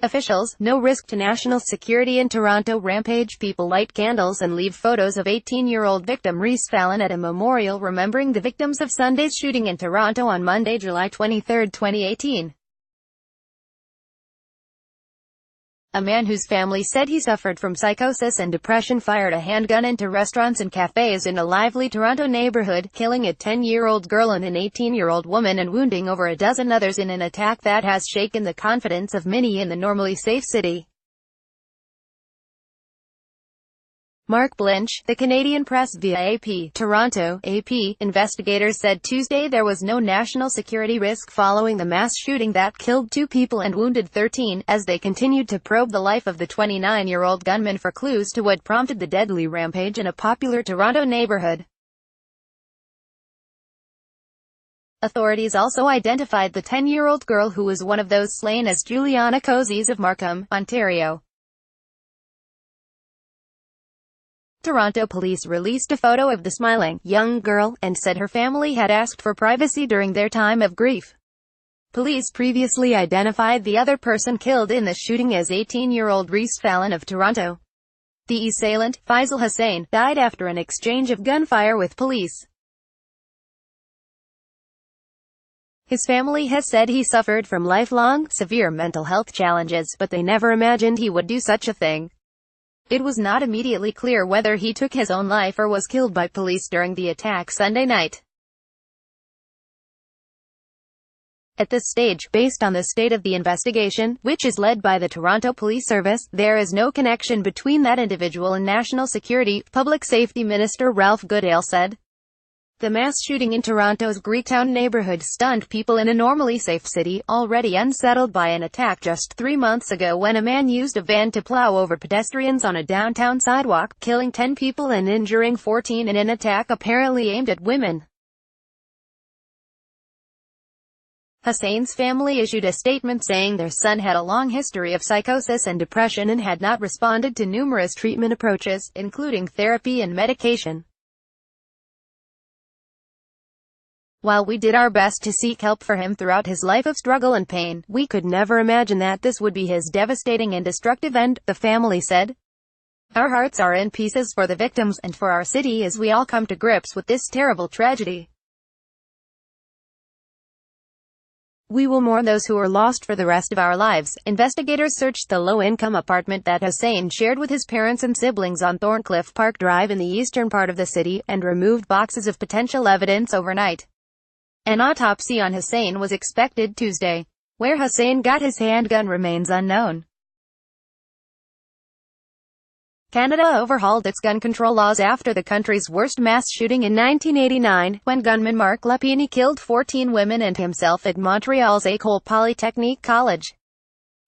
Officials: no risk to national security in Toronto. Rampage: people light candles and leave photos of 18-year-old victim Reese Fallon at a memorial remembering the victims of Sunday's shooting in Toronto on Monday, July 23, 2018. A man whose family said he suffered from psychosis and depression fired a handgun into restaurants and cafes in a lively Toronto neighborhood, killing a 10-year-old girl and an 18-year-old woman and wounding over a dozen others in an attack that has shaken the confidence of many in the normally safe city. Mark Blanche, the Canadian Press via AP, Toronto, AP, investigators said Tuesday there was no national security risk following the mass shooting that killed 2 people and wounded 13, as they continued to probe the life of the 29-year-old gunman for clues to what prompted the deadly rampage in a popular Toronto neighborhood. Authorities also identified the 10-year-old girl who was one of those slain as Juliana Cozies of Markham, Ontario. Toronto police released a photo of the smiling, young girl, and said her family had asked for privacy during their time of grief. Police previously identified the other person killed in the shooting as 18-year-old Reese Fallon of Toronto. The assailant, Faisal Hussain, died after an exchange of gunfire with police. His family has said he suffered from lifelong, severe mental health challenges, but they never imagined he would do such a thing. It was not immediately clear whether he took his own life or was killed by police during the attack Sunday night. At this stage, based on the state of the investigation, which is led by the Toronto Police Service, there is no connection between that individual and national security, Public Safety Minister Ralph Goodale said. The mass shooting in Toronto's Greektown neighborhood stunned people in a normally safe city, already unsettled by an attack just 3 months ago when a man used a van to plow over pedestrians on a downtown sidewalk, killing 10 people and injuring 14 in an attack apparently aimed at women. Hussain's family issued a statement saying their son had a long history of psychosis and depression and had not responded to numerous treatment approaches, including therapy and medication. While we did our best to seek help for him throughout his life of struggle and pain, we could never imagine that this would be his devastating and destructive end, the family said. Our hearts are in pieces for the victims and for our city as we all come to grips with this terrible tragedy. We will mourn those who are lost for the rest of our lives. Investigators searched the low-income apartment that Hussain shared with his parents and siblings on Thorncliffe Park Drive in the eastern part of the city, and removed boxes of potential evidence overnight. An autopsy on Hussain was expected Tuesday. Where Hussain got his handgun remains unknown. Canada overhauled its gun control laws after the country's worst mass shooting in 1989, when gunman Marc Lapini killed 14 women and himself at Montreal's École Polytechnique College.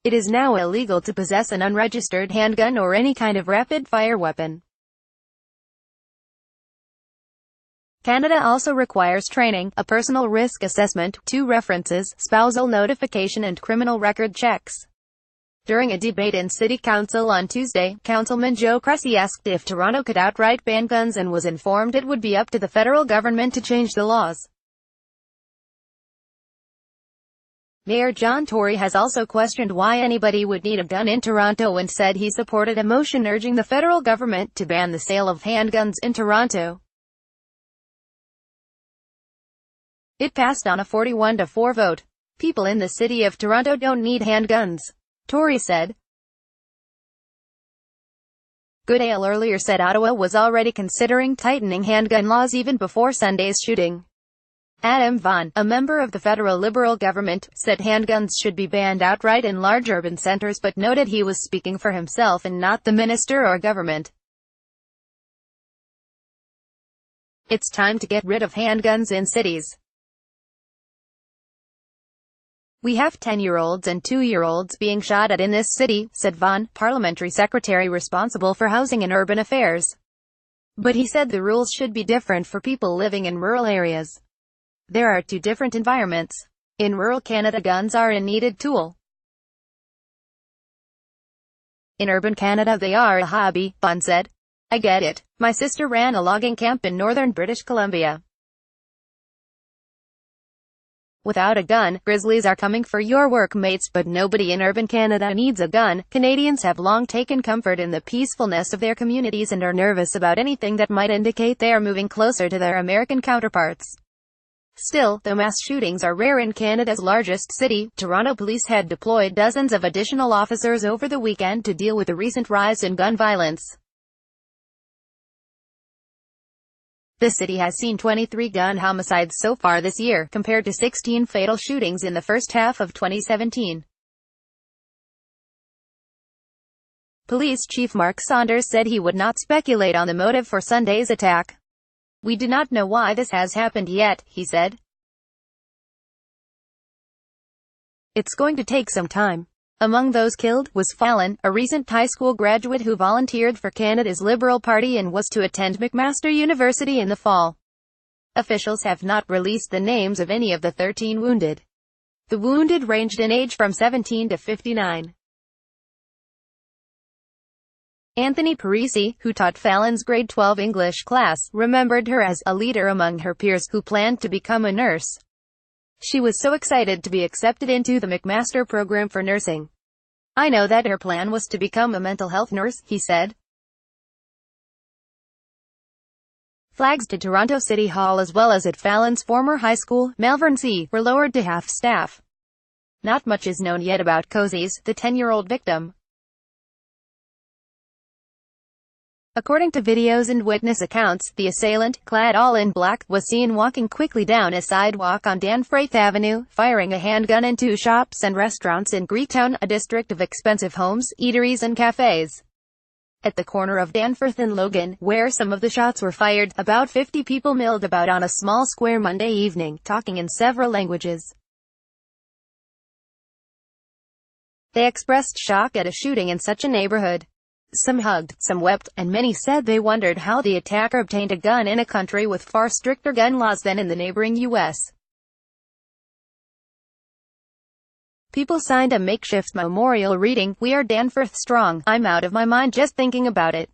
It is now illegal to possess an unregistered handgun or any kind of rapid-fire weapon. Canada also requires training, a personal risk assessment, 2 references, spousal notification and criminal record checks. During a debate in City Council on Tuesday, Councilman Joe Cressy asked if Toronto could outright ban guns and was informed it would be up to the federal government to change the laws. Mayor John Tory has also questioned why anybody would need a gun in Toronto and said he supported a motion urging the federal government to ban the sale of handguns in Toronto. It passed on a 41-4 vote. People in the city of Toronto don't need handguns, Tory said. Goodale earlier said Ottawa was already considering tightening handgun laws even before Sunday's shooting. Adam Vaughan, a member of the federal Liberal government, said handguns should be banned outright in large urban centres but noted he was speaking for himself and not the minister or government. It's time to get rid of handguns in cities. We have 10-year-olds and 2-year-olds being shot at in this city, said Vaughan, parliamentary secretary responsible for housing and urban affairs. But he said the rules should be different for people living in rural areas. There are 2 different environments. In rural Canada, guns are a needed tool. In urban Canada, they are a hobby, Vaughan said. I get it. My sister ran a logging camp in northern British Columbia. Without a gun, grizzlies are coming for your workmates, but nobody in urban Canada needs a gun. Canadians have long taken comfort in the peacefulness of their communities and are nervous about anything that might indicate they are moving closer to their American counterparts. Still, though mass shootings are rare in Canada's largest city, Toronto police had deployed dozens of additional officers over the weekend to deal with the recent rise in gun violence. The city has seen 23 gun homicides so far this year, compared to 16 fatal shootings in the first half of 2017. Police Chief Mark Saunders said he would not speculate on the motive for Sunday's attack. "We do not know why this has happened yet," he said. "It's going to take some time." Among those killed was Fallon, a recent high school graduate who volunteered for Canada's Liberal Party and was to attend McMaster University in the fall. Officials have not released the names of any of the 13 wounded. The wounded ranged in age from 17 to 59. Anthony Parisi, who taught Fallon's grade 12 English class, remembered her as a leader among her peers who planned to become a nurse. "She was so excited to be accepted into the McMaster program for nursing. I know that her plan was to become a mental health nurse," he said. Flags to Toronto City Hall as well as at Fallon's former high school, Malvern C, were lowered to half staff. Not much is known yet about Cozies, the 10-year-old victim. According to videos and witness accounts, the assailant, clad all in black, was seen walking quickly down a sidewalk on Danforth Avenue, firing a handgun into shops and restaurants in Greektown, a district of expensive homes, eateries and cafes. At the corner of Danforth and Logan, where some of the shots were fired, about 50 people milled about on a small square Monday evening, talking in several languages. They expressed shock at a shooting in such a neighborhood. Some hugged, some wept, and many said they wondered how the attacker obtained a gun in a country with far stricter gun laws than in the neighboring U.S. People signed a makeshift memorial reading, "We are Danforth strong. I'm out of my mind just thinking about it.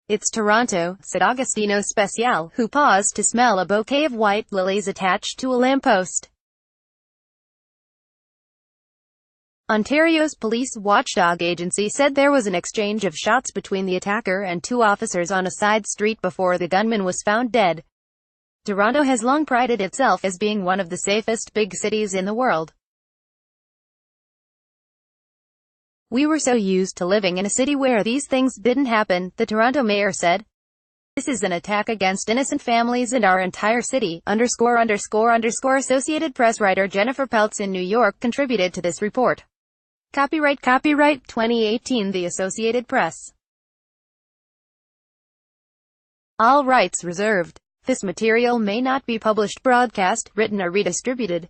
It's Toronto," said Agostino Special, who paused to smell a bouquet of white lilies attached to a lamppost. Ontario's police watchdog agency said there was an exchange of shots between the attacker and two officers on a side street before the gunman was found dead. Toronto has long prided itself as being one of the safest big cities in the world. "We were so used to living in a city where these things didn't happen," the Toronto mayor said. "This is an attack against innocent families and our entire city." Associated Press writer Jennifer Peltz in New York contributed to this report. Copyright 2018 The Associated Press. All rights reserved. This material may not be published, broadcast, written or redistributed.